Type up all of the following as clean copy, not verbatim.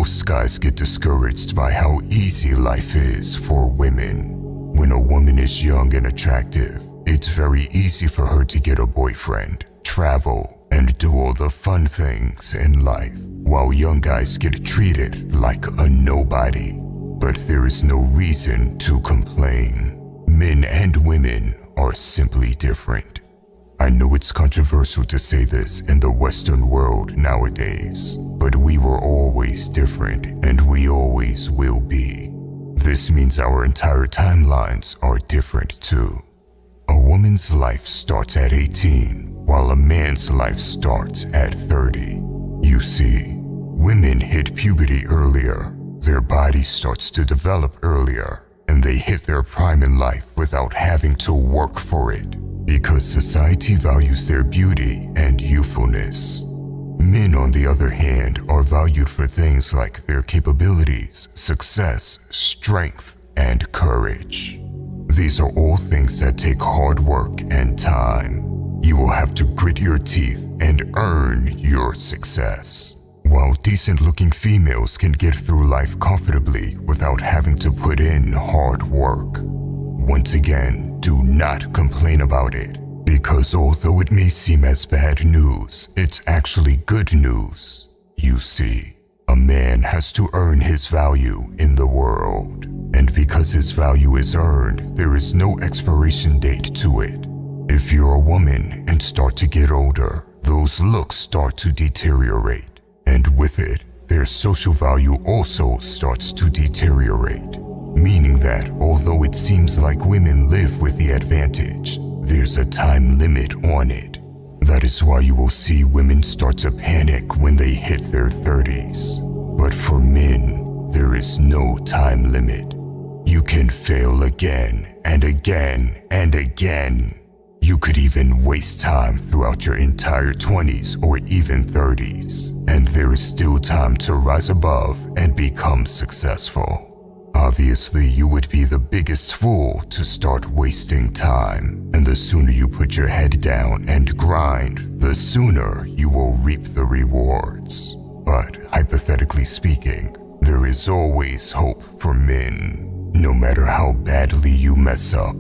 Most guys get discouraged by how easy life is for women. When a woman is young and attractive, it's very easy for her to get a boyfriend, travel, and do all the fun things in life, while young guys get treated like a nobody. But there is no reason to complain. Men and women are simply different. I know it's controversial to say this in the Western world nowadays, but we were always different and we always will be. This means our entire timelines are different too. A woman's life starts at 18, while a man's life starts at 30. You see, women hit puberty earlier, their body starts to develop earlier, and they hit their prime in life without having to work for it, because society values their beauty and youthfulness. Men, on the other hand, are valued for things like their capabilities, success, strength, and courage. These are all things that take hard work and time. You will have to grit your teeth and earn your success. While decent-looking females can get through life comfortably without having to put in hard work. Once again, do not complain about it, because although it may seem as bad news, it's actually good news. You see, a man has to earn his value in the world, and because his value is earned, there is no expiration date to it. If you're a woman and start to get older, those looks start to deteriorate, and with it, their social value also starts to deteriorate. Meaning that although it seems like women live with the advantage, there's a time limit on it. That is why you will see women start to panic when they hit their 30s. But for men, there is no time limit. You can fail again and again and again. You could even waste time throughout your entire 20s or even 30s, and there is still time to rise above and become successful. Obviously, you would be the biggest fool to start wasting time, and the sooner you put your head down and grind, the sooner you will reap the rewards. But hypothetically speaking, there is always hope for men, no matter how badly you mess up.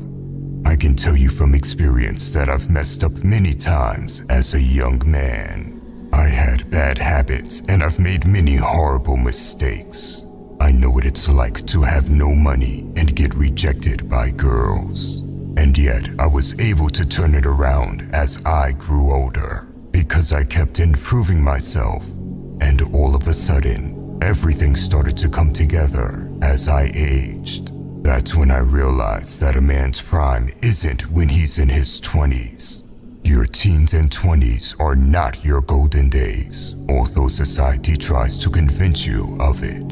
I can tell you from experience that I've messed up many times as a young man. I had bad habits and I've made many horrible mistakes. I know what it's like to have no money and get rejected by girls. And yet I was able to turn it around as I grew older, because I kept improving myself. And all of a sudden, everything started to come together as I aged. That's when I realized that a man's prime isn't when he's in his 20s. Your teens and 20s are not your golden days, although society tries to convince you of it.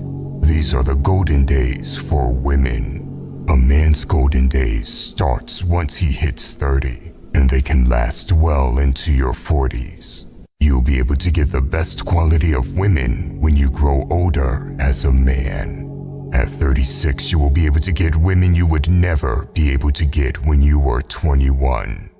These are the golden days for women. A man's golden days starts once he hits 30, and they can last well into your 40s. You'll be able to get the best quality of women when you grow older as a man. At 36, you will be able to get women you would never be able to get when you were 21.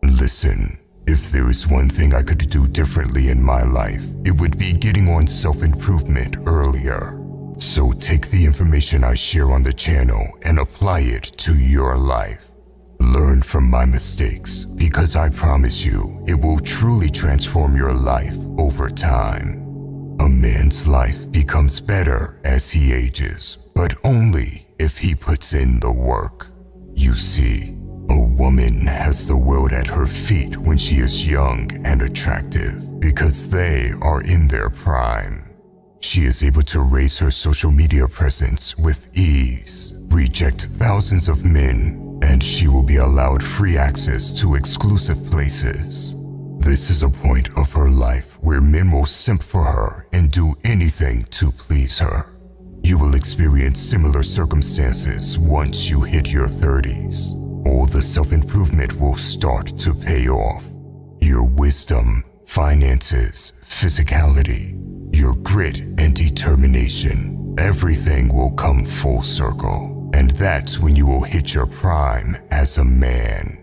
Listen, if there is one thing I could do differently in my life, it would be getting on self-improvement earlier. So take the information I share on the channel and apply it to your life. Learn from my mistakes, because I promise you, it will truly transform your life over time. A man's life becomes better as he ages, but only if he puts in the work. You see, a woman has the world at her feet when she is young and attractive, because they are in their prime. She is able to raise her social media presence with ease, reject thousands of men, and she will be allowed free access to exclusive places. This is a point of her life where men will simp for her and do anything to please her. You will experience similar circumstances once you hit your 30s. All the self-improvement will start to pay off. Your wisdom, finances, physicality, your grit and determination, everything will come full circle. And that's when you will hit your prime as a man.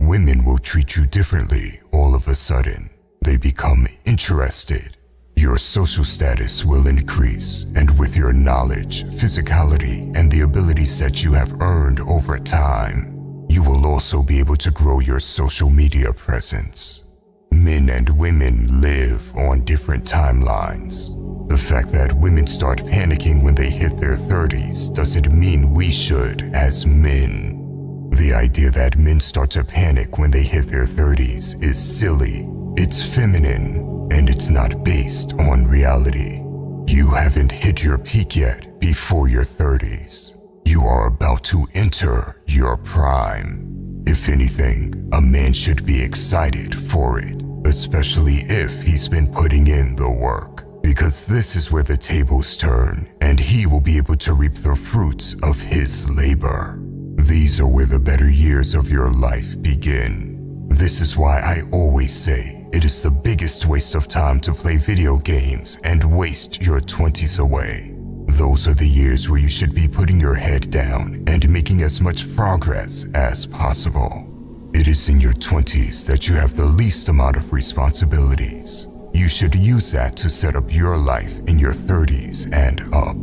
Women will treat you differently all of a sudden. They become interested. Your social status will increase, and with your knowledge, physicality, and the abilities that you have earned over time, you will also be able to grow your social media presence. Men and women live on different timelines. The fact that women start panicking when they hit their 30s doesn't mean we should as men. The idea that men start to panic when they hit their 30s is silly. It's feminine, and it's not based on reality. You haven't hit your peak yet before your 30s. You are about to enter your prime. If anything, a man should be excited for it, especially if he's been putting in the work, because this is where the tables turn, and he will be able to reap the fruits of his labor. These are where the better years of your life begin. This is why I always say it is the biggest waste of time to play video games and waste your 20s away. Those are the years where you should be putting your head down and making as much progress as possible. It is in your 20s that you have the least amount of responsibilities. You should use that to set up your life in your 30s and up.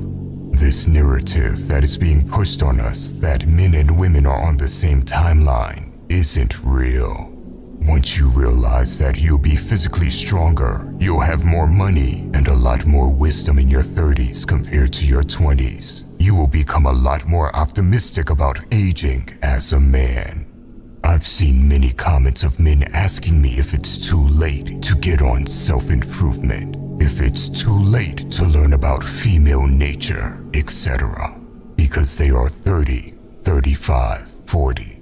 This narrative that is being pushed on us that men and women are on the same timeline isn't real. Once you realize that you'll be physically stronger, you'll have more money and a lot more wisdom in your 30s compared to your 20s, you will become a lot more optimistic about aging as a man. I've seen many comments of men asking me if it's too late to get on self-improvement, if it's too late to learn about female nature, etc. Because they are 30, 35, 40.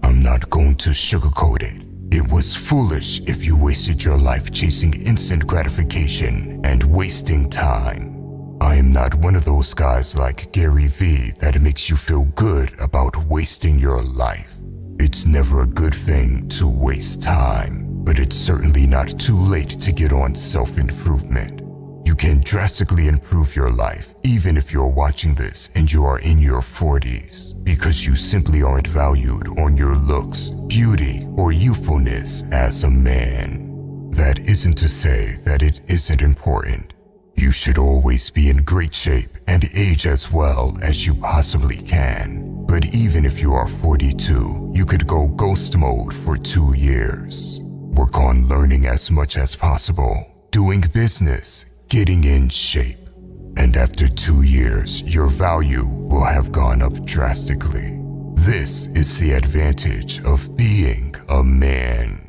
I'm not going to sugarcoat it. It was foolish if you wasted your life chasing instant gratification and wasting time. I am not one of those guys like Gary Vee that makes you feel good about wasting your life. It's never a good thing to waste time, but it's certainly not too late to get on self-improvement. You can drastically improve your life even if you're watching this and you are in your 40s, because you simply aren't valued on your looks, beauty, or youthfulness as a man. That isn't to say that it isn't important. You should always be in great shape and age as well as you possibly can. But even if you are 42, you could go ghost mode for 2 years. Work on learning as much as possible, doing business, getting in shape. And after 2 years, your value will have gone up drastically. This is the advantage of being a man.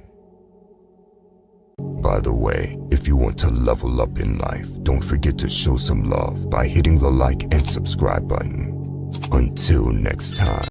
By the way, if you want to level up in life, don't forget to show some love by hitting the like and subscribe button. Until next time.